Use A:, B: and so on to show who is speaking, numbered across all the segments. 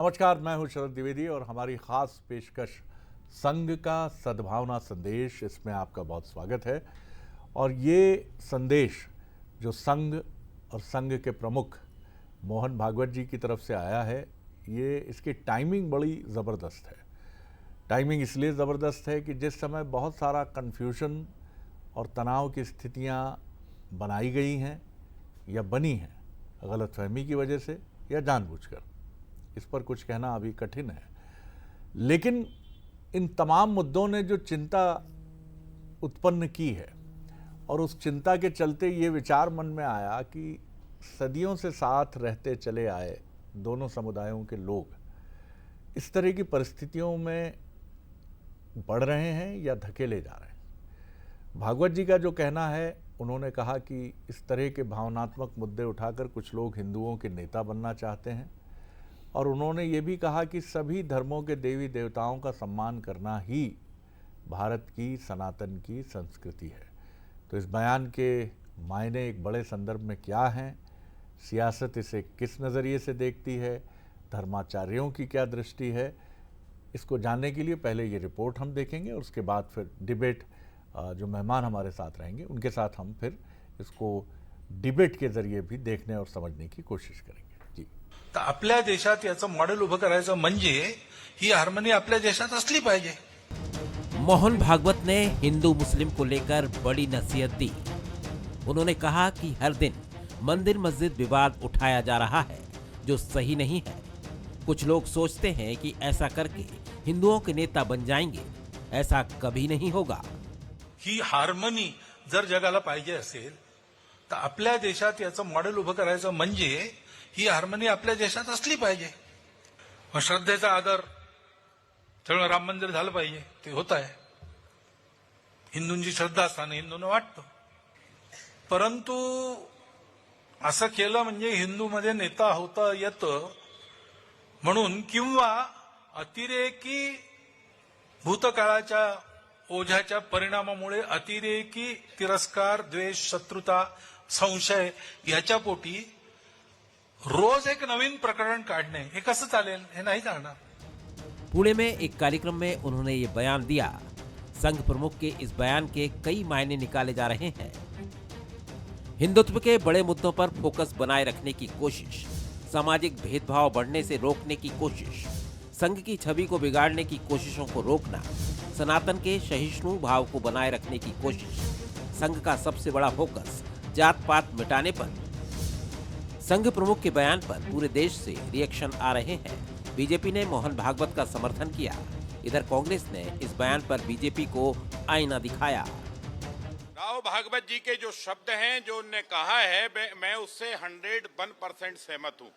A: नमस्कार, मैं हूं शरद द्विवेदी और हमारी खास पेशकश संघ का सद्भावना संदेश, इसमें आपका बहुत स्वागत है। और ये संदेश जो संघ और संघ के प्रमुख मोहन भागवत जी की तरफ से आया है, ये इसकी टाइमिंग बड़ी ज़बरदस्त है। टाइमिंग इसलिए ज़बरदस्त है कि जिस समय बहुत सारा कन्फ्यूजन और तनाव की स्थितियां बनाई गई हैं या बनी हैं गलतफहमी की वजह से या जानबूझकर, इस पर कुछ कहना अभी कठिन है। लेकिन इन तमाम मुद्दों ने जो चिंता उत्पन्न की है और उस चिंता के चलते ये विचार मन में आया कि सदियों से साथ रहते चले आए दोनों समुदायों के लोग इस तरह की परिस्थितियों में बढ़ रहे हैं या धकेले जा रहे हैं। भागवत जी का जो कहना है, उन्होंने कहा कि इस तरह के भावनात्मक मुद्दे उठाकर कुछ लोग हिंदुओं के नेता बनना चाहते हैं और उन्होंने ये भी कहा कि सभी धर्मों के देवी देवताओं का सम्मान करना ही भारत की सनातन की संस्कृति है। तो इस बयान के मायने एक बड़े संदर्भ में क्या हैं, सियासत इसे किस नज़रिए से देखती है, धर्माचार्यों की क्या दृष्टि है, इसको जानने के लिए पहले ये रिपोर्ट हम देखेंगे और उसके बाद फिर डिबेट, जो मेहमान हमारे साथ रहेंगे उनके साथ हम फिर इसको डिबेट के ज़रिए भी देखने और समझने की कोशिश करेंगे। जी,
B: तर आपल्या देशात याचं मॉडेल उभं करायचं म्हणजे ही हार्मनी आपल्या देशात असली पाहिजे।
C: मोहन भागवत ने हिंदू मुस्लिम को लेकर बड़ी नसीहत दी। उन्होंने कहा कि हर दिन मंदिर मस्जिद विवाद उठाया जा रहा है जो सही नहीं है। कुछ लोग सोचते हैं कि ऐसा करके हिंदुओं के नेता बन जाएंगे, ऐसा कभी नहीं होगा।
B: ही हार्मनी जर जगाला पाहिजे असेल तर आपल्या देशात याचं मॉडेल उभं करायचं म्हणजे ही हार्मनी आपल्या देशात असली पाहिजे। मग श्रद्धेचा आदर, सगळं राम मंदिर झालं पाहिजे, ते होत आहे। हिंदूंची श्रद्धा असताना हिंदूंना वाटतं, परंतु असं केलं म्हणजे हिंदूमध्ये नेता होता येतं म्हणून, किंवा अतिरेकी भूतकाळाच्या ओझ्याच्या परिणामामुळे अतिरेकी तिरस्कार, द्वेष, शत्रुता, संशय याच्या पोटी रोज एक नवीन प्रकरण काढणे हे कसं चालेल? हे नाही चालणार।
C: पुणे में एक कार्यक्रम में उन्होंने ये बयान दिया। संघ प्रमुख के इस बयान के कई मायने निकाले जा रहे हैं। हिंदुत्व के बड़े मुद्दों पर फोकस बनाए रखने की कोशिश, सामाजिक भेदभाव बढ़ने से रोकने की कोशिश, संघ की छवि को बिगाड़ने की कोशिशों को रोकना, सनातन के सहिष्णु भाव को बनाए रखने की कोशिश, संघ का सबसे बड़ा फोकस जात पात मिटाने पर। संघ प्रमुख के बयान पर पूरे देश से रिएक्शन आ रहे हैं। बीजेपी ने मोहन भागवत का समर्थन किया। इधर कांग्रेस ने इस बयान पर बीजेपी को आईना दिखाया।
D: राव भागवत जी के जो शब्द हैं, जो उनने कहा है, मैं उससे 101% सहमत हूँ।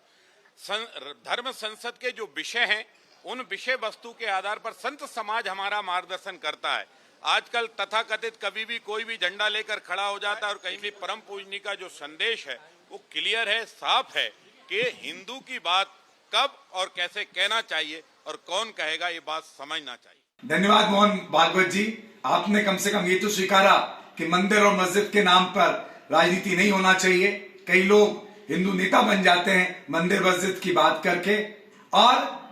D: धर्म संसद के जो विषय हैं, उन विषय वस्तु के आधार पर संत समाज हमारा मार्गदर्शन करता है। आजकल तथाकथित कभी भी कोई भी झंडा लेकर खड़ा हो जाता है और कहीं भी परम पूजनी का जो संदेश है वो क्लियर है, साफ है कि हिंदू की बात कब और कैसे कहना चाहिए और कौन कहेगा, ये बात समझना चाहिए।
E: धन्यवाद मोहन भागवत जी, आपने कम से कम ये तो स्वीकारा कि मंदिर और मस्जिद के नाम पर राजनीति नहीं होना चाहिए। कई लोग हिंदू नेता बन जाते हैं मंदिर मस्जिद की बात करके, और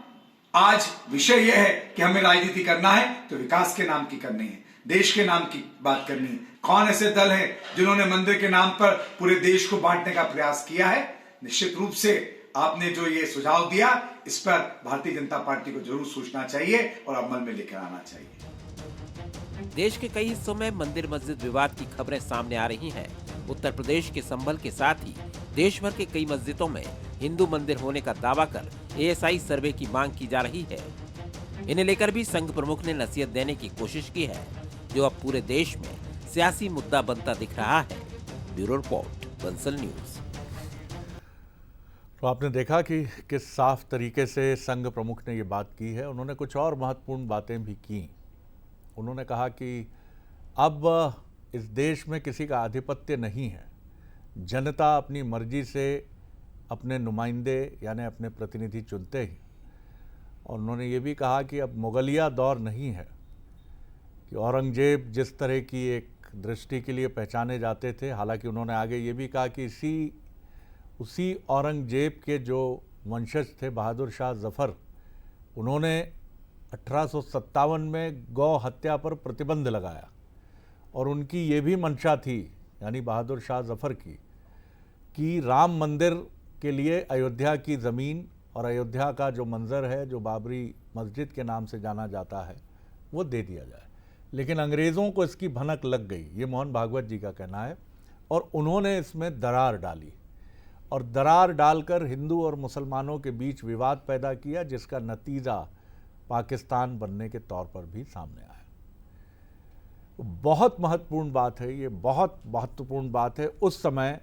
E: आज विषय यह है कि हमें राजनीति करना है तो विकास के नाम की करनी है, देश के नाम की बात करनी है। कौन ऐसे दल हैं जिन्होंने मंदिर के नाम पर पूरे देश को बांटने का प्रयास किया है? निश्चित रूप से आपने जो ये सुझाव दिया, इस पर भारतीय जनता पार्टी को जरूर सोचना चाहिए और अमल में लेकर आना चाहिए।
C: देश के कई हिस्सों में मंदिर मस्जिद विवाद की खबरें सामने आ रही हैं। उत्तर प्रदेश के संभल के साथ ही देश भर के कई मस्जिदों में हिंदू मंदिर होने का दावा कर एएसआई सर्वे की मांग की जा रही है। इन्हें लेकर भी संघ प्रमुख ने नसीहत देने की कोशिश की है, जो अब पूरे देश में सियासी मुद्दा बनता दिख रहा है। Bureau report, Bansal news.
A: तो आपने देखा कि किस साफ तरीके से संघ प्रमुख ने ये बात की है। उन्होंने कुछ और महत्वपूर्ण बातें भी की। उन्होंने कहा कि अब इस देश में किसी का आधिपत्य नहीं है, जनता अपनी मर्जी से अपने नुमाइंदे यानी अपने प्रतिनिधि चुनते ही। और उन्होंने ये भी कहा कि अब मुगलिया दौर नहीं है कि औरंगजेब जिस तरह की एक दृष्टि के लिए पहचाने जाते थे। हालांकि उन्होंने आगे ये भी कहा कि उसी औरंगजेब के जो वंशज थे बहादुर शाह जफ़र, उन्होंने 1857 में गौ हत्या पर प्रतिबंध लगाया और उनकी ये भी मंशा थी, यानी बहादुर शाह जफ़र की, कि राम मंदिर के लिए अयोध्या की ज़मीन और अयोध्या का जो मंज़र है, जो बाबरी मस्जिद के नाम से जाना जाता है, वो दे दिया जाए। लेकिन अंग्रेज़ों को इसकी भनक लग गई, ये मोहन भागवत जी का कहना है, और उन्होंने इसमें दरार डाली और दरार डालकर हिंदू और मुसलमानों के बीच विवाद पैदा किया, जिसका नतीजा पाकिस्तान बनने के तौर पर भी सामने आया। बहुत महत्वपूर्ण बात है ये, बहुत महत्वपूर्ण बात है। उस समय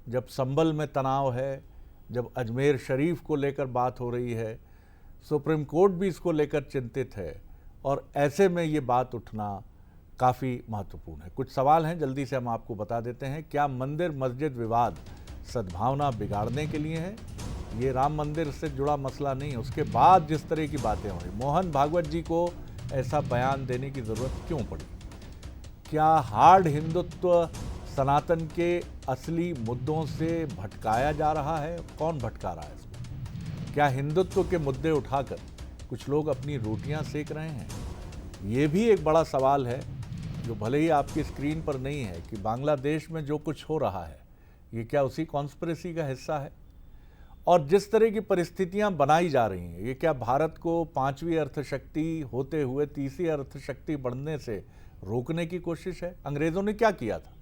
A: जब संभल में तनाव है, जब अजमेर शरीफ को लेकर बात हो रही है, सुप्रीम कोर्ट भी इसको लेकर चिंतित है, और ऐसे में ये बात उठना काफ़ी महत्वपूर्ण है। कुछ सवाल हैं, जल्दी से हम आपको बता देते हैं। क्या मंदिर मस्जिद विवाद सद्भावना बिगाड़ने के लिए है? ये राम मंदिर से जुड़ा मसला नहीं है। उसके बाद जिस तरह की बातें हो रही, मोहन भागवत जी को ऐसा बयान देने की ज़रूरत क्यों पड़ी? क्या हार्ड हिंदुत्व सनातन के असली मुद्दों से भटकाया जा रहा है? कौन भटका रहा है इसको? क्या हिंदुत्व के मुद्दे उठाकर कुछ लोग अपनी रोटियां सेक रहे हैं? ये भी एक बड़ा सवाल है, जो भले ही आपकी स्क्रीन पर नहीं है, कि बांग्लादेश में जो कुछ हो रहा है, ये क्या उसी कॉन्स्पिरेसी का हिस्सा है? और जिस तरह की परिस्थितियां बनाई जा रही हैं, ये क्या भारत को 5वीं अर्थशक्ति होते हुए 3री अर्थशक्ति बढ़ने से रोकने की कोशिश है? अंग्रेज़ों ने क्या किया था?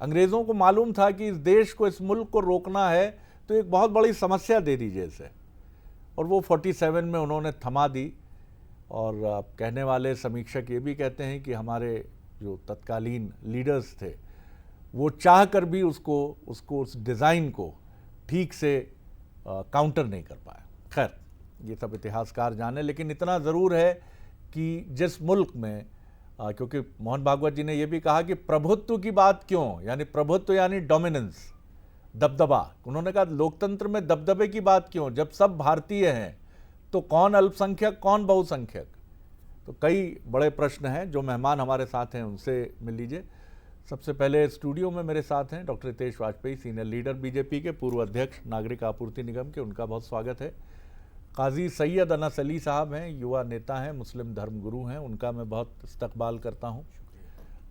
A: अंग्रेज़ों को मालूम था कि इस देश को, इस मुल्क को रोकना है तो एक बहुत बड़ी समस्या दे दीजिए इसे, और वो 47 में उन्होंने थमा दी। और कहने वाले समीक्षक ये भी कहते हैं कि हमारे जो तत्कालीन लीडर्स थे, वो चाह कर भी उस डिज़ाइन को ठीक से काउंटर नहीं कर पाए। खैर, ये सब इतिहासकार जाने, लेकिन इतना ज़रूर है कि जिस मुल्क में क्योंकि मोहन भागवत जी ने यह भी कहा कि प्रभुत्व की बात क्यों, यानी प्रभुत्व यानी डोमिनेंस, दबदबा। उन्होंने कहा लोकतंत्र में दबदबे की बात क्यों, जब सब भारतीय हैं तो कौन अल्पसंख्यक कौन बहुसंख्यक? तो कई बड़े प्रश्न हैं। जो मेहमान हमारे साथ हैं उनसे मिल लीजिए। सबसे पहले स्टूडियो में मेरे साथ हैं doctor Hitesh Vajpayee, senior leader BJP के, पूर्व अध्यक्ष नागरिक आपूर्ति निगम के, उनका बहुत स्वागत है। काजी सैयद अनस अली साहब हैं, युवा नेता हैं, मुस्लिम धर्मगुरु हैं, उनका मैं बहुत इस्तकबाल करता हूं।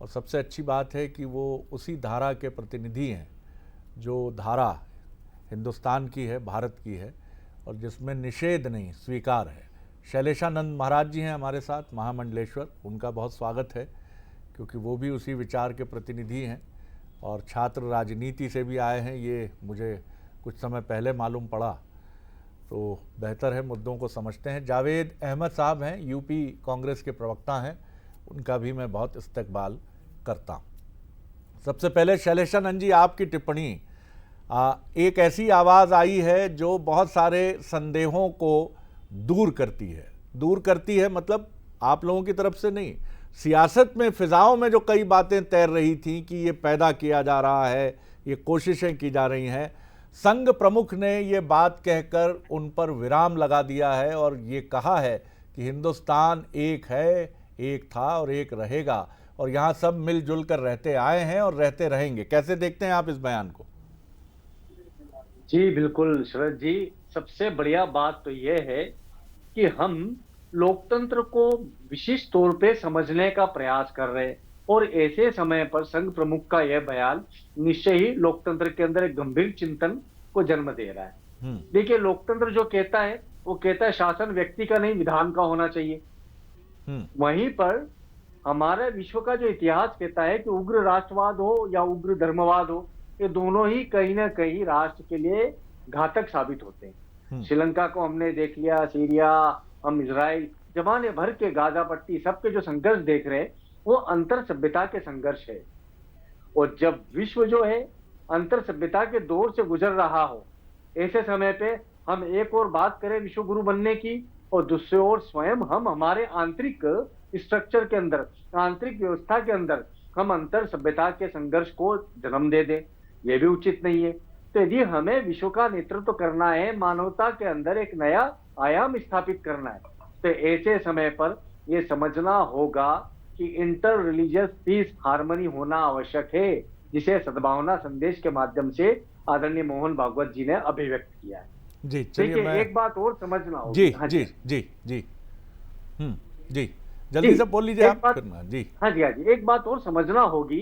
A: और सबसे अच्छी बात है कि वो उसी धारा के प्रतिनिधि हैं जो धारा हिंदुस्तान की है, भारत की है, और जिसमें निषेध नहीं स्वीकार है। शैलेशानंद महाराज जी हैं हमारे साथ, महामंडलेश्वर, उनका बहुत स्वागत है, क्योंकि वो भी उसी विचार के प्रतिनिधि हैं और छात्र राजनीति से भी आए हैं। ये मुझे कुछ समय पहले मालूम पड़ा, तो बेहतर है मुद्दों को समझते हैं। जावेद अहमद साहब हैं, यूपी कांग्रेस के प्रवक्ता हैं, उनका भी मैं बहुत इस्तकबाल करता हूँ। सबसे पहले शैलेशानंद जी, आपकी टिप्पणी। एक ऐसी आवाज़ आई है जो बहुत सारे संदेहों को दूर करती है, मतलब आप लोगों की तरफ से नहीं, सियासत में, फिजाओं में जो कई बातें तैर रही थी कि ये पैदा किया जा रहा है, ये कोशिशें की जा रही हैं, संघ प्रमुख ने ये बात कहकर उन पर विराम लगा दिया है और ये कहा है कि हिंदुस्तान एक है, एक था और एक रहेगा, और यहाँ सब मिलजुल कर रहते आए हैं और रहते रहेंगे। कैसे देखते हैं आप इस बयान को?
F: जी बिल्कुल शरद जी, सबसे बढ़िया बात तो यह है कि हम लोकतंत्र को विशिष्ट तौर पे समझने का प्रयास कर रहे हैं, और ऐसे समय पर संघ प्रमुख का यह बयान निश्चय ही लोकतंत्र के अंदर एक गंभीर चिंतन को जन्म दे रहा है। देखिए, लोकतंत्र जो कहता है वो कहता है शासन व्यक्ति का नहीं विधान का होना चाहिए। वहीं पर हमारे विश्व का जो इतिहास कहता है कि उग्र राष्ट्रवाद हो या उग्र धर्मवाद हो, ये दोनों ही कहीं ना कहीं राष्ट्र के लिए घातक साबित होते हैं। श्रीलंका को हमने देख लिया, सीरिया, हम इजराइल, जमाने भर के गाजा पट्टी, सबके जो संघर्ष देख रहे हैं वो अंतर सभ्यता के संघर्ष है। और जब विश्व जो है अंतर सभ्यता के दौर से गुजर रहा हो, ऐसे समय पे हम एक और बात करें विश्व गुरु बनने की, और दूसरी ओर स्वयं हम हमारे आंतरिक स्ट्रक्चर के अंदर, आंतरिक व्यवस्था के अंदर हम अंतर सभ्यता के संघर्ष को जन्म दे दें, यह भी उचित नहीं है। तो यदि हमें विश्व का नेतृत्व करना है, मानवता के अंदर एक नया आयाम स्थापित करना है, तो ऐसे समय पर यह समझना होगा कि इंटर रिलीजियस पीस हार्मनी होना आवश्यक है, जिसे सद्भावना संदेश के माध्यम से आदरणीय मोहन भागवत जी ने अभिव्यक्त किया है।
A: जी चलिए
F: देखिए
A: मैं
F: एक बात और समझना होगा।
A: जी
F: हाँ
A: जी जी जी जी जल्दी
F: जी,
A: से बोल लीजिए
F: एक
A: आप
F: बात,
A: फिर मैं जी
F: हाँ जी हाँ जी, एक बात और समझना होगी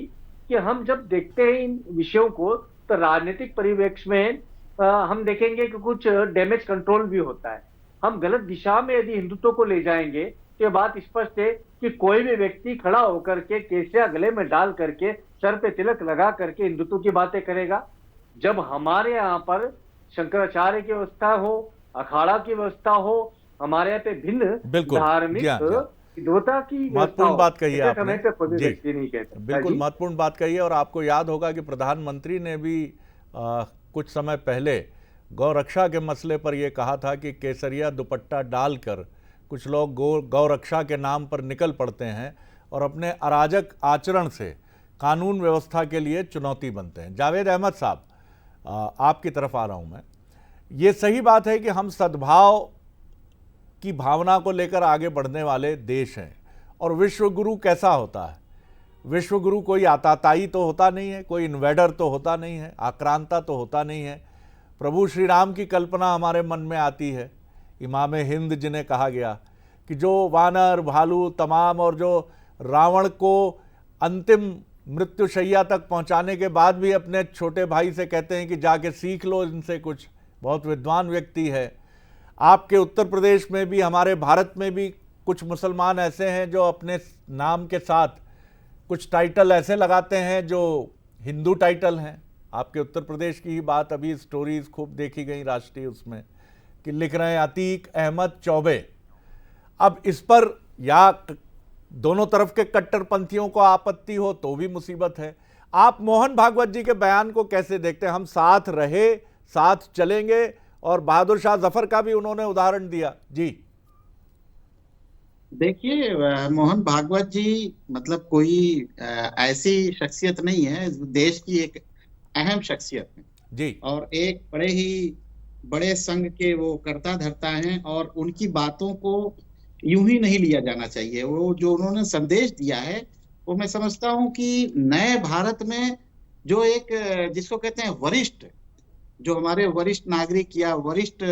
F: कि हम जब देखते हैं इन विषयों को, तो राजनीतिक परिप्रेक्ष्य में हम देखेंगे कि कुछ डैमेज कंट्रोल भी होता है। हम गलत दिशा में यदि हिंदुत्व को ले जाएंगे तो ये बात स्पष्ट है कि कोई भी व्यक्ति खड़ा होकर के केसिया गले में डाल करके सर पे तिलक लगा करके हिंदुत्व की बातें करेगा। जब हमारे यहाँ पर शंकराचार्य की व्यवस्था हो, अखाड़ा की व्यवस्था हो, हमारे यहाँ पे भिन्न
A: बिल्कुल जी
F: धार्मिक
A: हाँ जी हाँ
F: विद्वता की व्यवस्था
A: महत्वपूर्ण
F: हो,
A: बात कही है
F: ऐसे
A: आपने
F: समय पे कोई भी
A: जी
F: व्यक्ति नहीं कह सकता।
A: बिल्कुल
F: जी
A: महत्वपूर्ण बात कही है और आपको याद होगा कि प्रधानमंत्री ने भी कुछ समय पहले गौ रक्षा के मसले पर यह कहा था कि केसरिया दुपट्टा डालकर कुछ लोग गौ रक्षा के नाम पर निकल पड़ते हैं और अपने अराजक आचरण से कानून व्यवस्था के लिए चुनौती बनते हैं। जावेद अहमद साहब, आपकी तरफ आ रहा हूं मैं। ये सही बात है कि हम सद्भाव की भावना को लेकर आगे बढ़ने वाले देश हैं और विश्व गुरु कैसा होता है? विश्व गुरु कोई आताताई तो होता नहीं है, कोई इन्वेडर तो होता नहीं है, आक्रांता तो होता नहीं है। प्रभु श्री राम की कल्पना हमारे मन में आती है, इमाम हिंद जिन्हें कहा गया कि जो वानर भालू तमाम और जो रावण को अंतिम मृत्युशैया तक पहुंचाने के बाद भी अपने छोटे भाई से कहते हैं कि जाके सीख लो इनसे कुछ, बहुत विद्वान व्यक्ति है। आपके उत्तर प्रदेश में भी, हमारे भारत में भी कुछ मुसलमान ऐसे हैं जो अपने नाम के साथ कुछ टाइटल ऐसे लगाते हैं जो हिंदू टाइटल हैं। आपके उत्तर प्रदेश की ही बात, अभी स्टोरीज खूब देखी गई राष्ट्रीय उसमें कि लिख रहे हैं अतीक अहमद चौबे। अब इस पर या दोनों तरफ के कट्टरपंथियों को आपत्ति हो तो भी मुसीबत है। आप मोहन भागवत जी के बयान को कैसे देखते हैं? हम साथ रहे, साथ चलेंगे, और बहादुर शाह जफर का भी उन्होंने उदाहरण दिया। जी
G: देखिए, मोहन भागवत जी मतलब कोई ऐसी शख्सियत नहीं है, देश की एक अहम शख्सियत है
A: जी
G: और एक बड़े संघ के वो कर्ता धर्ता हैं और उनकी बातों को यूं ही नहीं लिया जाना चाहिए। वो जो उन्होंने संदेश दिया है वो मैं समझता हूं कि नए भारत में जो एक जिसको कहते हैं वरिष्ठ, जो हमारे वरिष्ठ नागरिक या वरिष्ठ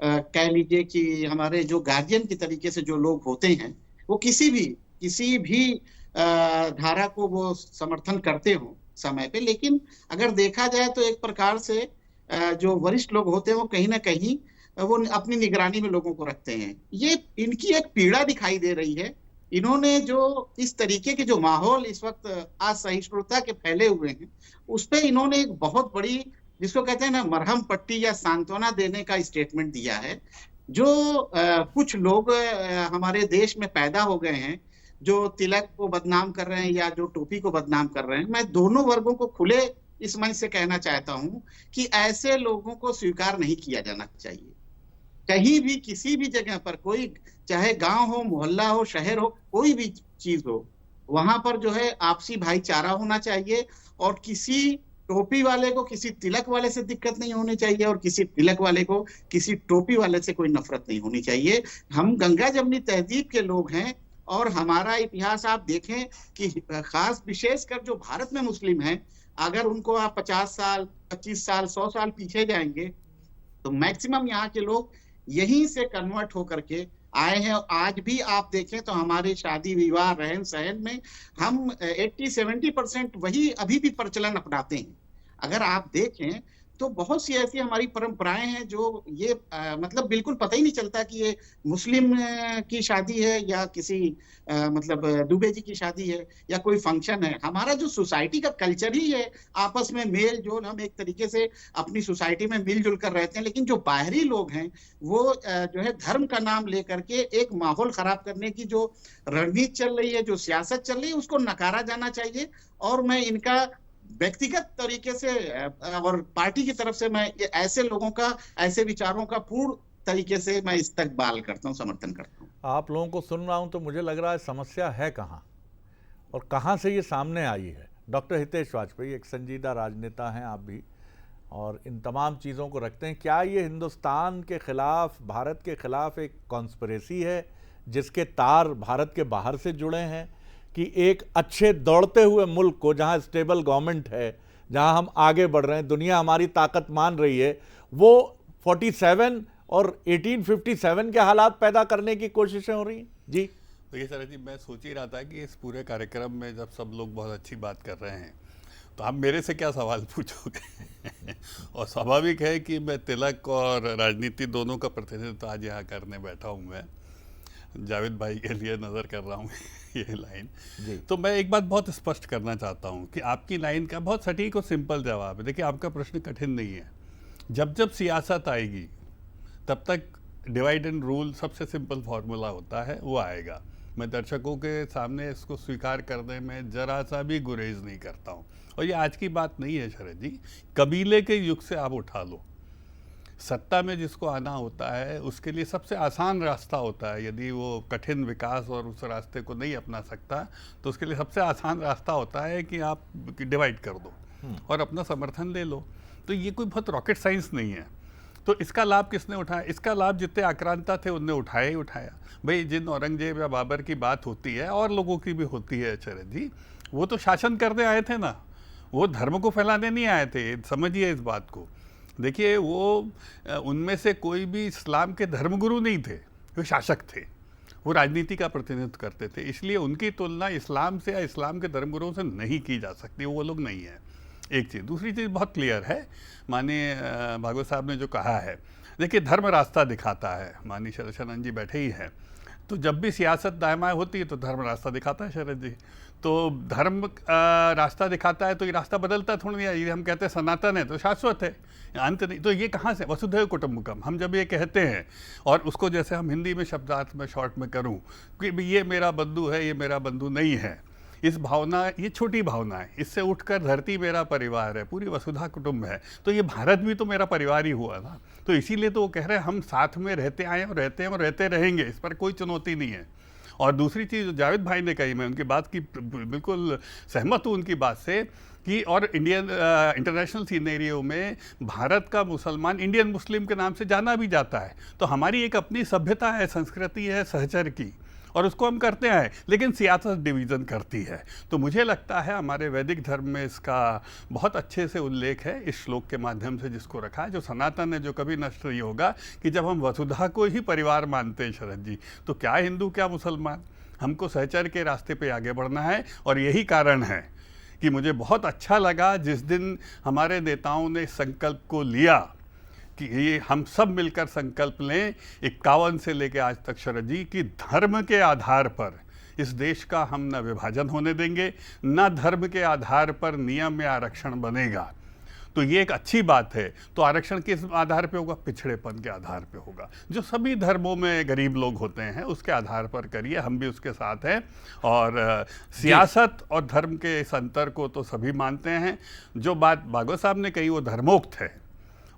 G: कह लीजिए कि हमारे जो गार्जियन की तरीके से जो लोग होते हैं, वो किसी भी धारा को वो समर्थन करते हो समय पे, लेकिन अगर देखा जाए तो एक प्रकार से जो वरिष्ठ लोग होते हैं वो कहीं ना कहीं वो अपनी निगरानी में लोगों को रखते हैं। ये इनकी एक पीड़ा दिखाई दे रही है। इन्होंने जो इस तरीके के जो माहौल इस वक्त असहिष्णुता के फैले हुए हैं, उस पर इन्होंने एक बहुत बड़ी, जिसको कहते हैं ना, मरहम पट्टी या सांत्वना देने का स्टेटमेंट दिया है। जो कुछ लोग हमारे देश में पैदा हो गए हैं जो तिलक को बदनाम कर रहे हैं या जो टोपी को बदनाम कर रहे हैं, मैं दोनों वर्गों को खुले इस मंच से कहना चाहता हूं कि ऐसे लोगों को स्वीकार नहीं किया जाना चाहिए। कहीं भी किसी भी जगह पर, कोई चाहे गांव हो, मोहल्ला हो, शहर हो, कोई भी चीज हो, वहां पर जो है आपसी भाईचारा होना चाहिए और किसी टोपी वाले को किसी तिलक वाले से दिक्कत नहीं होनी चाहिए और किसी तिलक वाले को किसी टोपी वाले से कोई नफरत नहीं होनी चाहिए। हम गंगा जमनी तहजीब के लोग हैं और हमारा इतिहास आप देखें कि खास विशेषकर जो भारत में मुस्लिम हैं, अगर उनको आप 50 साल 25 साल 100 साल पीछे जाएंगे तो मैक्सिमम यहाँ के लोग यहीं से कन्वर्ट होकर के आए हैं। आज भी आप देखें तो हमारे शादी विवाह रहन सहन में हम 80-70% वही अभी भी प्रचलन अपनाते हैं। अगर आप देखें तो बहुत सी ऐसी हमारी परंपराएं हैं जो ये मतलब बिल्कुल पता ही नहीं चलता कि ये मुस्लिम की शादी है या किसी मतलब दुबे जी की शादी है या कोई फंक्शन है। हमारा जो सोसाइटी का कल्चर ही है आपस में मेल जोल, हम एक तरीके से अपनी सोसाइटी में मिलजुल कर रहते हैं, लेकिन जो बाहरी लोग हैं वो जो है धर्म का नाम लेकर के एक माहौल खराब करने की जो रणनीति चल रही है, जो सियासत चल रही है, उसको नकारा जाना चाहिए। और मैं इनका व्यक्तिगत तरीके से और पार्टी की तरफ से मैं ऐसे लोगों का, ऐसे विचारों का पूर्ण तरीके से मैं इस्तकबाल करता हूं, समर्थन करता हूं।
A: आप लोगों को सुन रहा हूं तो मुझे लग रहा है समस्या है कहाँ और कहाँ से ये सामने आई है। डॉक्टर हितेश वाजपेयी एक संजीदा राजनेता हैं आप भी, और इन तमाम चीज़ों को रखते हैं। क्या ये हिंदुस्तान के खिलाफ, भारत के खिलाफ एक कॉन्स्पिरेसी है जिसके तार भारत के बाहर से जुड़े हैं, कि एक अच्छे दौड़ते हुए मुल्क को, जहां स्टेबल गवर्नमेंट है, जहां हम आगे बढ़ रहे हैं, दुनिया हमारी ताकत मान रही है, वो 1847 और 1857 के हालात पैदा करने की कोशिशें हो रही हैं। जी
H: देखिए शरद जी, मैं सोच ही रहा था कि इस पूरे कार्यक्रम में जब सब लोग बहुत अच्छी बात कर रहे हैं तो आप मेरे से क्या सवाल पूछोगे और स्वाभाविक है कि मैं तिलक और राजनीति दोनों का प्रतिनिधित्व आज यहाँ करने बैठा हूँ। मैं जावेद भाई के लिए नज़र कर रहा हूँ ये लाइन। तो मैं एक बात बहुत स्पष्ट करना चाहता हूँ कि आपकी लाइन का बहुत सटीक और सिंपल जवाब है। देखिए, आपका प्रश्न कठिन नहीं है। जब जब सियासत आएगी तब तक डिवाइड एंड रूल सबसे सिंपल फॉर्मूला होता है, वो आएगा। मैं दर्शकों के सामने इसको स्वीकार करने में जरा सा भी गुरेज नहीं करता हूँ। और ये आज की बात नहीं है शरद जी, कबीले के युग से आप उठा लो। सत्ता में जिसको आना होता है उसके लिए सबसे आसान रास्ता होता है, यदि वो कठिन विकास और उस रास्ते को नहीं अपना सकता तो उसके लिए सबसे आसान रास्ता होता है कि आप डिवाइड कर दो और अपना समर्थन ले लो। तो ये कोई बहुत रॉकेट साइंस नहीं है। तो इसका लाभ किसने उठाया? इसका लाभ जितने आक्रांता थे उनने उठाया ही उठाया। भाई, जिन औरंगजेब या बाबर की बात होती है और लोगों की भी होती है शरद जी, वो तो शासन करने आए थे ना, वो धर्म को फैलाने नहीं आए थे। समझिए इस बात को। देखिए, वो उनमें से कोई भी इस्लाम के धर्मगुरु नहीं थे, वो शासक थे, वो राजनीति का प्रतिनिधित्व करते थे। इसलिए उनकी तुलना इस्लाम से या इस्लाम के धर्मगुरुओं से नहीं की जा सकती, वो लोग नहीं है। एक चीज़। दूसरी चीज़ बहुत क्लियर है, माननीय भागवत साहब ने जो कहा है, देखिए धर्म रास्ता दिखाता है। माननीय शरद जी बैठे ही हैं, तो जब भी सियासत दाएं होती है तो धर्म रास्ता दिखाता है शरद जी। तो धर्म रास्ता दिखाता है तो ये रास्ता बदलता थोड़ी नहीं है। ये हम कहते हैं सनातन है तो शाश्वत है, अंत नहीं। तो ये कहाँ से? वसुधैव कुटुम्बकम हम जब ये कहते हैं, और उसको जैसे हम हिंदी में शब्दार्थ में शॉर्ट में करूँ कि ये मेरा बंधु है, ये मेरा बंधु नहीं है, इस भावना, ये छोटी भावना है, इससे उठकर धरती मेरा परिवार है, पूरी वसुधा कुटुंब है, तो ये भारत भी तो मेरा परिवार ही हुआ ना। तो इसीलिए तो वो कह रहे हैं हम साथ में रहते आए और रहते हैं और रहते रहेंगे, इस पर कोई चुनौती नहीं है। और दूसरी चीज़ जो जावेद भाई ने कही, मैं उनकी बात की बिल्कुल सहमत हूँ उनकी बात से कि और इंडियन इंटरनेशनल सिनेरियो में भारत का मुसलमान इंडियन मुस्लिम के नाम से जाना भी जाता है। तो हमारी एक अपनी सभ्यता है, संस्कृति है सहचर की, और उसको हम करते हैं, लेकिन सियासत डिवीज़न करती है। तो मुझे लगता है हमारे वैदिक धर्म में इसका बहुत अच्छे से उल्लेख है इस श्लोक के माध्यम से जिसको रखा है, जो सनातन है, जो कभी नष्ट नहीं होगा, कि जब हम वसुधा को ही परिवार मानते हैं शरद जी, तो क्या हिंदू क्या मुसलमान, हमको सहचर के रास्ते पे आगे बढ़ना है। और यही कारण है कि मुझे बहुत अच्छा लगा जिस दिन हमारे नेताओं ने संकल्प को लिया कि ये हम सब मिलकर संकल्प लें 51 से लेकर आज तक शरद जी, कि धर्म के आधार पर इस देश का हम न विभाजन होने देंगे, न धर्म के आधार पर नियम या आरक्षण बनेगा। तो ये एक अच्छी बात है। तो आरक्षण किस आधार पे होगा? पिछड़ेपन के आधार पे होगा, जो सभी धर्मों में गरीब लोग होते हैं उसके आधार पर करिए, हम भी उसके साथ हैं। और सियासत और धर्म के इस अंतर को तो सभी मानते हैं। जो बात भागवत साहब ने कही वो धर्मोक्त है,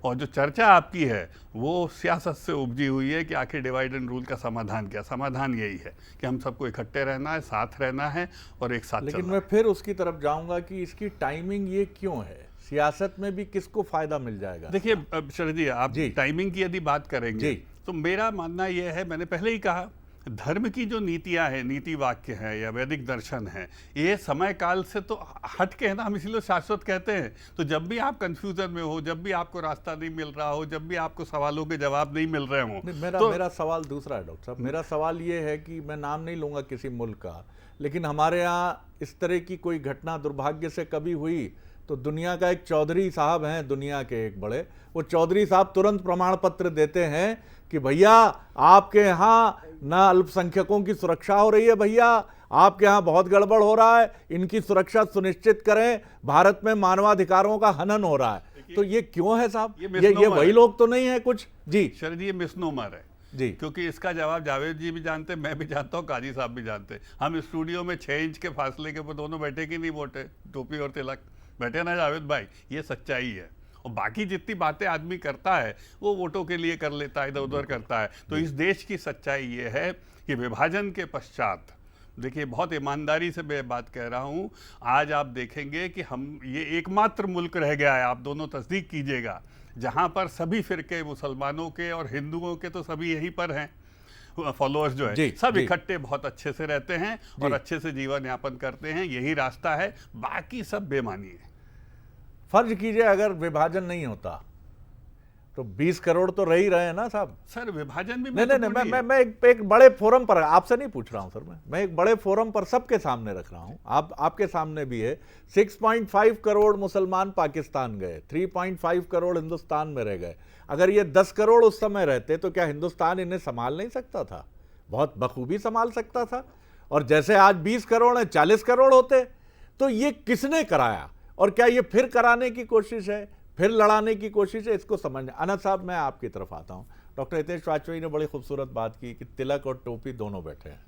H: और जो चर्चा आपकी है वो सियासत से उपजी हुई है कि आखिर डिवाइड एंड रूल का समाधान क्या? समाधान यही है कि हम सबको इकट्ठे रहना है, साथ रहना है और एक साथ।
A: लेकिन मैं फिर उसकी तरफ जाऊंगा कि इसकी टाइमिंग ये क्यों है? सियासत में भी किसको फायदा मिल जाएगा?
H: देखिए शरद जी, आप टाइमिंग की यदि बात करेंगे तो मेरा मानना यह है, मैंने पहले ही कहा, धर्म की जो नीतियां हैं, नीति वाक्य हैं या वैदिक दर्शन है, ये समय काल से तो हट के है ना, हम इसीलिए शाश्वत कहते हैं। तो जब भी आप कंफ्यूजन में हो, जब भी आपको रास्ता नहीं मिल रहा हो, जब भी आपको सवालों के जवाब नहीं मिल रहे हो,
A: मेरा सवाल दूसरा है डॉक्टर साहब। मेरा सवाल ये है कि मैं नाम नहीं लूंगा किसी मुल्क का, लेकिन हमारे यहाँ इस तरह की कोई घटना दुर्भाग्य से कभी हुई तो दुनिया का एक चौधरी साहब हैं, दुनिया के एक बड़े, वो चौधरी साहब तुरंत प्रमाण पत्र देते हैं कि भैया आपके यहाँ ना अल्पसंख्यकों की सुरक्षा हो रही है, भैया आपके यहाँ बहुत गड़बड़ हो रहा है, इनकी सुरक्षा सुनिश्चित करें, भारत में मानवाधिकारों का हनन हो रहा है। तो ये क्यों है साहब? ये वही लोग तो नहीं है कुछ? जी
H: शरद, ये मिसनोमर है
A: जी,
H: क्योंकि इसका जवाब जावेद जी भी जानते, मैं भी जानता हूँ, काजी साहब भी जानते। हम स्टूडियो में 6 इंच के फासले के ऊपर दोनों बैठे कि नहीं बैठे, टोपी और तिलक बैठे ना जावेद भाई, ये सच्चाई है। और बाकी जितनी बातें आदमी करता है वो वोटों के लिए कर लेता है, इधर उधर करता है। तो इस देश की सच्चाई ये है कि विभाजन के पश्चात, देखिए बहुत ईमानदारी से मैं बात कह रहा हूँ, आज आप देखेंगे कि हम ये एकमात्र मुल्क रह गया है, आप दोनों तस्दीक कीजिएगा, जहाँ पर सभी फिरके, मुसलमानों के और हिंदुओं के तो सभी यहीं पर हैं, फॉलोअर्स जो है सब इकट्ठे बहुत अच्छे से रहते हैं और अच्छे से जीवन यापन करते हैं। यही रास्ता है, बाकी सब बेमानी है।
A: फर्ज कीजिए अगर विभाजन नहीं होता तो 20 करोड़ तो रह ही रहे हैं ना साहब।
H: सर विभाजन भी
A: नहीं नहीं नहीं, मैं एक बड़े फोरम पर, आपसे नहीं पूछ रहा हूं सर, मैं एक बड़े फोरम पर सबके सामने रख रहा हूं, आपके सामने भी है। 6.5 करोड़ मुसलमान पाकिस्तान गए, 3.5 करोड़ हिंदुस्तान में रह गए। अगर ये 10 करोड़ उस समय रहते तो क्या हिंदुस्तान इन्हें संभाल नहीं सकता था? बहुत बखूबी संभाल सकता था। और जैसे आज 20 करोड़ है, 40 करोड़ होते तो ये किसने कराया, और क्या ये फिर कराने की कोशिश है, फिर लड़ाने की कोशिश है? इसको समझना। अनंत साहब, मैं आपकी तरफ आता हूं। डॉक्टर हितेश वाजपेयी ने बड़ी खूबसूरत बात की कि तिलक और टोपी दोनों बैठे हैं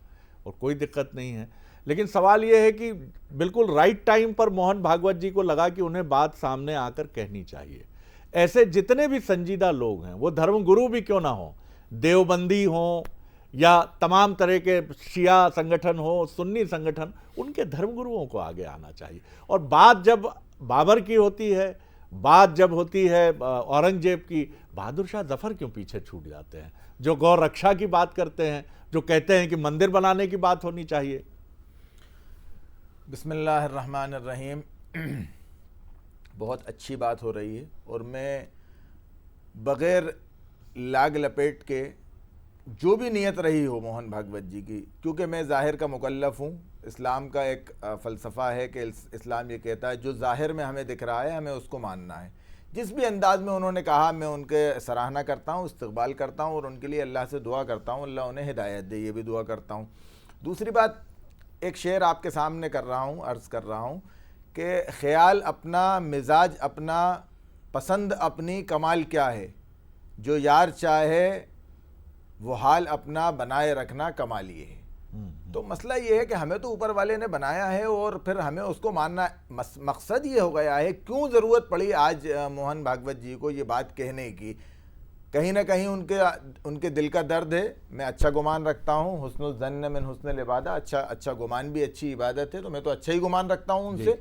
A: और कोई दिक्कत नहीं है, लेकिन सवाल यह है कि बिल्कुल राइट टाइम पर मोहन भागवत जी को लगा कि उन्हें बात सामने आकर कहनी चाहिए। ऐसे जितने भी संजीदा लोग हैं, वो धर्मगुरु भी क्यों ना हो, देवबंदी हो या तमाम तरह के शिया संगठन हो, सुन्नी संगठन, उनके धर्मगुरुओं को आगे आना चाहिए। और बात जब बाबर की होती है, बात जब होती है औरंगजेब की, बहादुर शाह जफर क्यों पीछे छूट जाते हैं, जो गौ रक्षा की बात करते हैं, जो कहते हैं कि मंदिर बनाने की बात होनी चाहिए?
I: बिस्मिल्लाहिर्रहमानिर्रहीम। बहुत अच्छी बात हो रही है और मैं बग़ैर लाग लपेट के जो भी नीयत रही हो मोहन भागवत जी की, क्योंकि मैं ज़ाहिर का मुकल्लफ़ हूँ। इस्लाम का एक फ़लसफ़ा है कि इस्लाम ये कहता है जो ज़ाहिर में हमें दिख रहा है हमें उसको मानना है। जिस भी अंदाज़ में उन्होंने कहा मैं उनके सराहना करता हूँ, इस्तक़बाल करता हूँ और उनके लिए अल्लाह से दुआ करता हूँ, अल्लाह उन्हें हिदायत दे, ये भी दुआ करता हूँ। दूसरी बात, एक शेर आपके सामने कर रहा हूँ, अर्ज़ कर रहा हूँ कि ख़याल अपना, मिजाज अपना, पसंद अपनी, कमाल क्या है, जो यार चाहे वो हाल अपना, बनाए रखना कमाल ये है। तो मसला ये है कि हमें तो ऊपर वाले ने बनाया है और फिर हमें उसको मानना। मकसद ये हो गया है, क्यों ज़रूरत पड़ी आज मोहन भागवत जी को ये बात कहने की? कहीं ना कहीं उनके दिल का दर्द है। मैं अच्छा गुमान रखता हूँ, हुस्नुल ज़न्न मिन हुस्निल इबादा, अच्छा गुमान भी अच्छी इबादत है, तो मैं तो अच्छा ही गुमान रखता हूँ उनसे।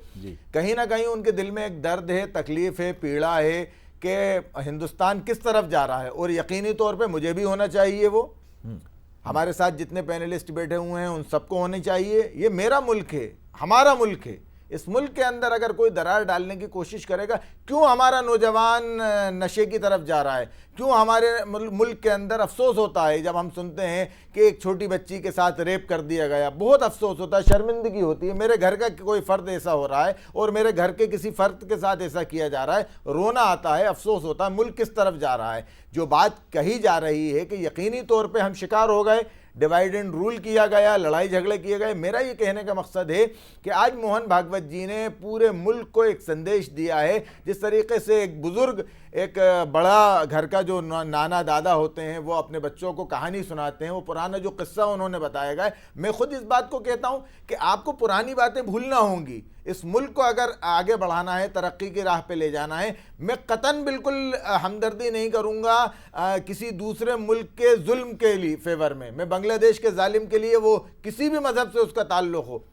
I: कहीं ना कहीं उनके दिल में एक दर्द है, तकलीफ़ है, पीड़ा है कि हिंदुस्तान किस तरफ जा रहा है, और यकीनी तौर पे मुझे भी होना चाहिए, वो हमारे साथ जितने पैनलिस्ट बैठे हुए हैं उन सबको होनी चाहिए। ये मेरा मुल्क है, हमारा मुल्क है। इस मुल्क के अंदर अगर कोई दरार डालने की कोशिश करेगा, क्यों हमारा नौजवान नशे की तरफ जा रहा है, क्यों हमारे मुल्क के अंदर अफसोस होता है जब हम सुनते हैं कि एक छोटी बच्ची के साथ रेप कर दिया गया, बहुत अफसोस होता है, शर्मिंदगी होती है। मेरे घर का कोई फ़र्द ऐसा हो रहा है और मेरे घर के किसी फ़र्द के साथ ऐसा किया जा रहा है, रोना आता है, अफसोस होता है, मुल्क किस तरफ जा रहा है। जो बात कही जा रही है कि यकीनी तौर पर हम शिकार हो गए, डिवाइड एंड रूल किया गया, लड़ाई झगड़े किए गए। मेरा ये कहने का मकसद है कि आज मोहन भागवत जी ने पूरे मुल्क को एक संदेश दिया है। जिस तरीके से एक बुज़ुर्ग, एक बड़ा घर का जो नाना दादा होते हैं, वो अपने बच्चों को कहानी सुनाते हैं, वो पुराना जो किस्सा उन्होंने बताया गया है, मैं खुद इस बात को कहता हूँ कि आपको पुरानी बातें भूलना होंगी। इस मुल्क को अगर आगे बढ़ाना है, तरक्की की राह पे ले जाना है, मैं कतन बिल्कुल हमदर्दी नहीं करूँगा किसी दूसरे मुल्क के जुल्म के लिए फेवर में। मैं बांग्लादेश के जालिम के लिए, वो किसी भी मज़हब से उसका ताल्लुक़ हो,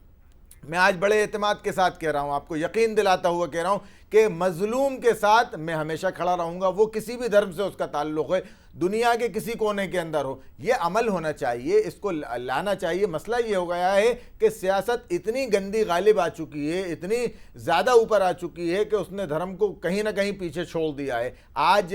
I: मैं आज बड़े एतमाद के साथ कह रहा हूँ, आपको यकीन दिलाता हुआ कह रहा हूँ कि मजलूम के साथ मैं हमेशा खड़ा रहूँगा, वो किसी भी धर्म से उसका ताल्लुक़ है, दुनिया के किसी कोने के अंदर हो। ये अमल होना चाहिए, इसको लाना चाहिए। मसला ये हो गया है कि सियासत इतनी गंदी गालिब आ चुकी है, इतनी ज़्यादा ऊपर आ चुकी है कि उसने धर्म को कहीं ना कहीं पीछे छोड़ दिया है। आज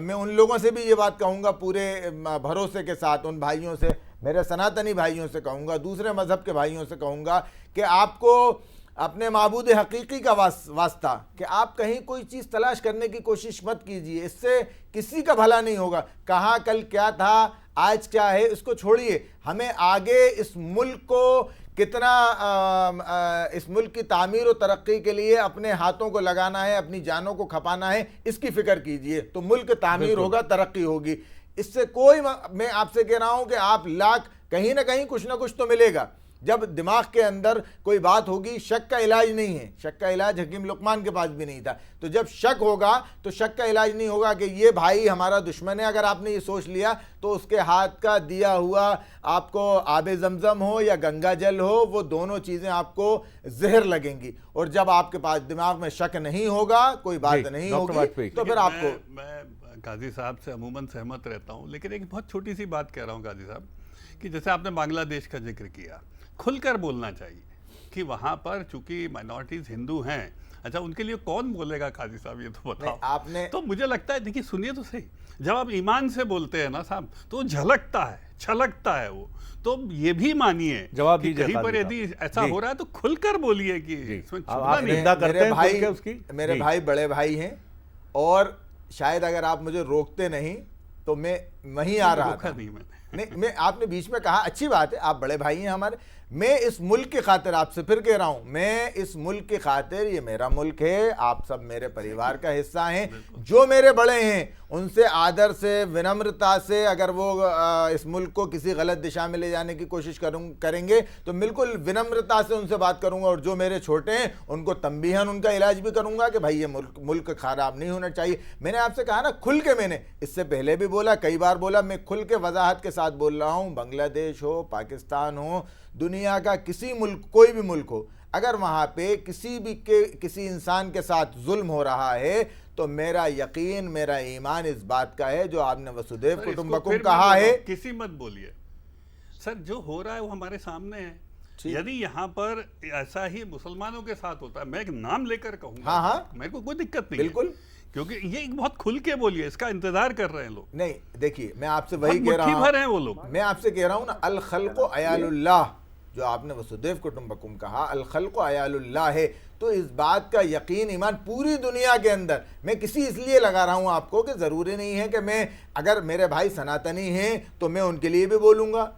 I: मैं उन लोगों से भी ये बात कहूँगा पूरे भरोसे के साथ, उन भाइयों से, मेरे सनातनी भाइयों से कहूँगा, दूसरे मज़हब के भाइयों से कहूँगा कि आपको अपने माबूद हकीकी का वास्ता कि आप कहीं कोई चीज़ तलाश करने की कोशिश मत कीजिए, इससे किसी का भला नहीं होगा। कहाँ कल क्या था, आज क्या है, इसको छोड़िए। हमें आगे इस मुल्क को कितना इस मुल्क की तामीर और तरक्की के लिए अपने हाथों को लगाना है, अपनी जानों को खपाना है, इसकी फ़िक्र कीजिए, तो मुल्क तामीर होगा, तरक्की होगी। इससे कोई, मैं आपसे कह रहा हूँ कि आप लाख कहीं ना कहीं कुछ ना कुछ तो मिलेगा। जब दिमाग के अंदर कोई बात होगी, शक का इलाज नहीं है, शक का इलाज हकीम लुकमान के पास भी नहीं था। तो जब शक होगा तो शक का इलाज नहीं होगा कि ये भाई हमारा दुश्मन है। अगर आपने ये सोच लिया तो उसके हाथ का दिया हुआ आपको आबे जमजम हो या गंगा जल हो, वो दोनों चीज़ें आपको जहर लगेंगी। और जब आपके पास दिमाग में शक नहीं होगा, कोई बात नहीं होगी, तो फिर आपको।
H: मैं गाजी साहब से अमूमन सहमत रहता हूँ, लेकिन एक बहुत छोटी सी बात कह रहा हूँ गाजी साहब, कि जैसे आपने बांग्लादेश का जिक्र किया, खुलकर बोलना चाहिए कि वहाँ पर चूंकि माइनॉरिटीज़ हिंदू हैं अच्छा, उनके लिए कौन बोलेगा काजी साहब, ये तो बताओ।
I: आपने
H: तो मुझे लगता है, देखिए सुनिए तो सही, जब आप ईमान से बोलते हैं ना साहब, तो झलकता है, छलकता है वो। तो ये भी मानिए
A: जवाब
H: कि
A: दीजिए
H: कहीं पर
A: काजी
H: यदि
A: साहब।
H: ऐसा
A: जी।
H: हो रहा है तो खुलकर बोलिए कि इसमें छुपना
A: आप
H: नहीं।
A: निंदा करते हैं खुल के उसकी?
I: मेरे
A: जी।
I: भाई बड़े भाई हैं, और शायद अगर आप मुझे रोकते नहीं तो मैं वहीं आ रहा
H: रोका
I: था।
H: नहीं मैंने।
I: नहीं, मैं आपने बीच में कहा, अच्छी बात है, आप बड़े भाई हैं हमारे। मैं इस मुल्क की खातिर आपसे फिर कह रहा हूं, मैं इस मुल्क की खातिर, ये मेरा मुल्क है, आप सब मेरे परिवार का हिस्सा हैं। जो मेरे बड़े हैं उनसे आदर से, विनम्रता से, अगर वो इस मुल्क को किसी गलत दिशा में ले जाने की कोशिश करेंगे तो बिल्कुल विनम्रता से उनसे बात करूंगा। और जो मेरे छोटे हैं उनको तंबीहन उनका इलाज भी करूंगा कि भाई ये मुल्क खराब नहीं होना चाहिए। मैंने आपसे कहा ना, खुल के, मैंने इससे पहले भी बोला, कई बार बोला, मैं खुल के वजाहत के साथ बोल रहा हूं। बांग्लादेश हो, पाकिस्तान हो, दुनिया का किसी मुल्क, कोई भी मुल्क हो, अगर वहां पे किसी इंसान के साथ जुल्म हो रहा है तो मेरा यकीन, मेरा ईमान इस बात का है, जो आपने वसुदेव कुटुंबकम कहा है।
H: किसी मत बोलिए सर, जो हो रहा है वो हमारे सामने है। यदि यहाँ पर ऐसा ही मुसलमानों के साथ होता है, मैं एक नाम लेकर कहूंगा,
I: हाँ,
H: मेरे को कोई दिक्कत नहीं
I: बिल्कुल,
H: क्योंकि ये बहुत खुल के बोलिए, इसका इंतजार कर रहे हैं लोग।
I: नहीं, देखिए मैं आपसे वही कह रहा
H: मुट्ठी भर हैं
I: हूँ,
H: वो लोग।
I: मैं आपसे कह रहा हूँ ना, अल खल्क़ु अयालुल्लाह, जो आपने वसुदेव कुटुंबकम कहा, अल खल्क़ु अयालुल्लाह है। तो इस बात का यकीन, ईमान पूरी दुनिया के अंदर, मैं किसी इसलिए लगा रहा हूँ आपको कि ज़रूरी नहीं है कि मैं, अगर मेरे भाई सनातनी हैं तो मैं उनके लिए भी बोलूँगा।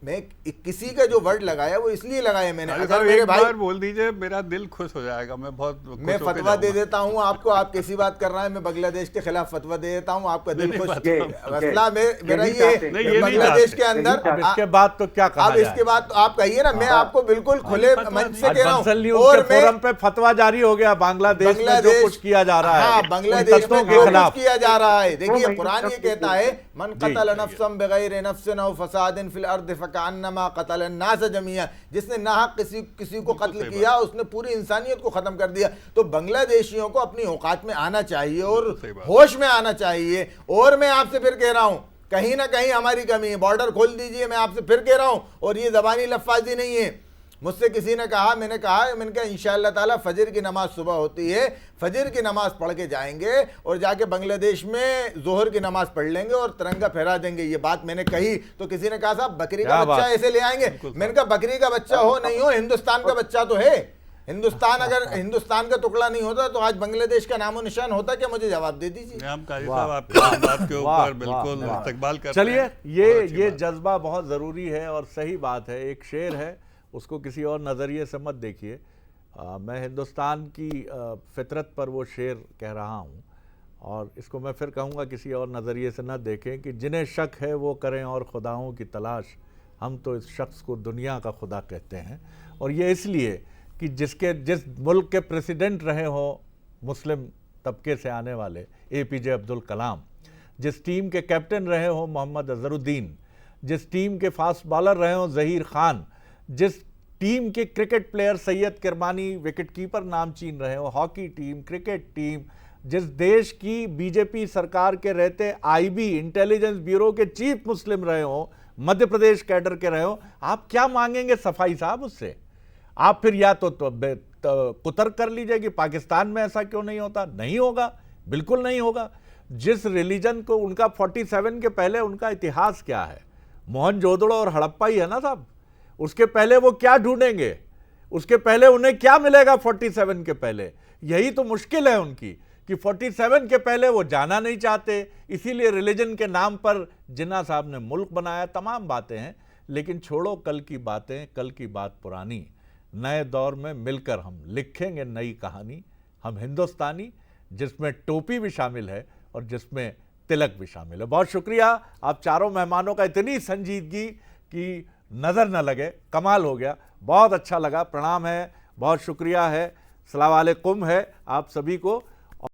I: मैं किसी का जो वर्ड लगाया वो इसलिए लगाया मैंने, अगर मेरे भाई
H: बोल दीजिए, मेरा दिल खुश हो जाएगा, मैं बहुत
I: मैं फतवा दे देता हूं आपको। आप कैसी बात कर रहे हैं, मैं बांग्लादेश के खिलाफ फतवा दे देता हूं, आपका दिल खुश। मसला मेरा ये, बांग्लादेश के अंदर
A: इसके बाद तो क्या कहा
I: अब इसके बाद आप कहिए ना, मैं आपको बिल्कुल खुले मंच से कह रहा हूं।
A: और फोरम पे फतवा जारी हो गया, बांग्लादेश में जो कुछ किया जा रहा है,
I: हाँ, बांग्लादेश में जो कुछ किया जा रहा है। देखिए कुरान ये कहता है, मन कतल नफ्सन बिगैर नफ्सिन औ फसादिन फिल अर्द फकअन्नमा कतल अन्नास जमीआ, जिसने नाहक किसी को कत्ल किया, उसने पूरी इंसानियत को खत्म कर दिया। तो बांग्लादेशियों को अपनी औकात में आना चाहिए और होश में आना चाहिए। और मैं आपसे फिर कह रहा हूं, कहीं ना कहीं हमारी कमी है, बॉर्डर खोल दीजिए, मैं आपसे फिर कह रहा हूं। और ये ज़बानी लफ्ज़ी नहीं है, मुझसे किसी ने कहा, मैंने कहा इंशाअल्लाह ताला फजर की नमाज सुबह होती है, फजर की नमाज पढ़ के जाएंगे और जाके बांग्लादेश में जोहर की नमाज पढ़ लेंगे और तिरंगा फहरा देंगे। ये बात मैंने कही तो किसी ने कहा साहब बकरी का बच्चा ऐसे ले आएंगे। मैंने कहा बकरी का बच्चा हो नहीं हो, हिंदुस्तान का बच्चा तो है। हिंदुस्तान, अगर हिंदुस्तान का टुकड़ा नहीं होता तो आज बांग्लादेश का नामो निशान होता क्या? मुझे जवाब दे दीजिए।
H: हम काजी साहब आपकी बात के ऊपर बिल्कुल इस्तकबाल करते हैं।
A: चलिए, ये जज्बा बहुत ज़रूरी है और सही बात है। एक शेर है, उसको किसी और नज़रिए से मत देखिए। मैं हिंदुस्तान की फितरत पर वो शेर कह रहा हूँ और इसको मैं फिर कहूँगा किसी और नज़रिए से न देखें कि जिन्हें शक है वो करें और खुदाओं की तलाश, हम तो इस शख्स को दुनिया का खुदा कहते हैं। और ये इसलिए कि जिस मुल्क के प्रेसिडेंट रहे हो मुस्लिम तबके से आने वाले APJ अब्दुल कलाम, जिस टीम के कैप्टन रहे हो मोहम्मद अजहरुद्दीन, जिस टीम के फास्ट बॉलर रहे हो ज़हीर खान, जिस टीम के cricket player Syed Kirmani wicket keeper नामचीन रहे हो, हॉकी टीम, क्रिकेट टीम, जिस देश की BJP सरकार के रहते IB इंटेलिजेंस ब्यूरो के चीफ मुस्लिम रहे हो, मध्य प्रदेश कैडर के रहे हो, आप क्या मांगेंगे सफाई साहब उससे? आप फिर या तो कुतर कर लीजिए कि पाकिस्तान में ऐसा क्यों नहीं होता। नहीं होगा, बिल्कुल नहीं होगा। जिस रिलीजन को उनका 47 के पहले उनका इतिहास क्या है, मोहनजोदड़ो और हड़प्पा ही है ना साहब। उसके पहले वो क्या ढूंढेंगे, उसके पहले उन्हें क्या मिलेगा 47 के पहले? यही तो मुश्किल है उनकी कि 47 के पहले वो जाना नहीं चाहते, इसीलिए रिलीजन के नाम पर जिन्ना साहब ने मुल्क बनाया। तमाम बातें हैं, लेकिन छोड़ो कल की बातें, कल की बात पुरानी। नए दौर में मिलकर हम लिखेंगे नई कहानी। हम हिंदुस्तानी, जिसमें टोपी भी शामिल है और जिसमें तिलक भी शामिल है। बहुत शुक्रिया आप चारों मेहमानों का, इतनी संजीदगी की नज़र न लगे, कमाल हो गया, बहुत अच्छा लगा। प्रणाम है, बहुत शुक्रिया है, सलाम वालेकुम है आप सभी को।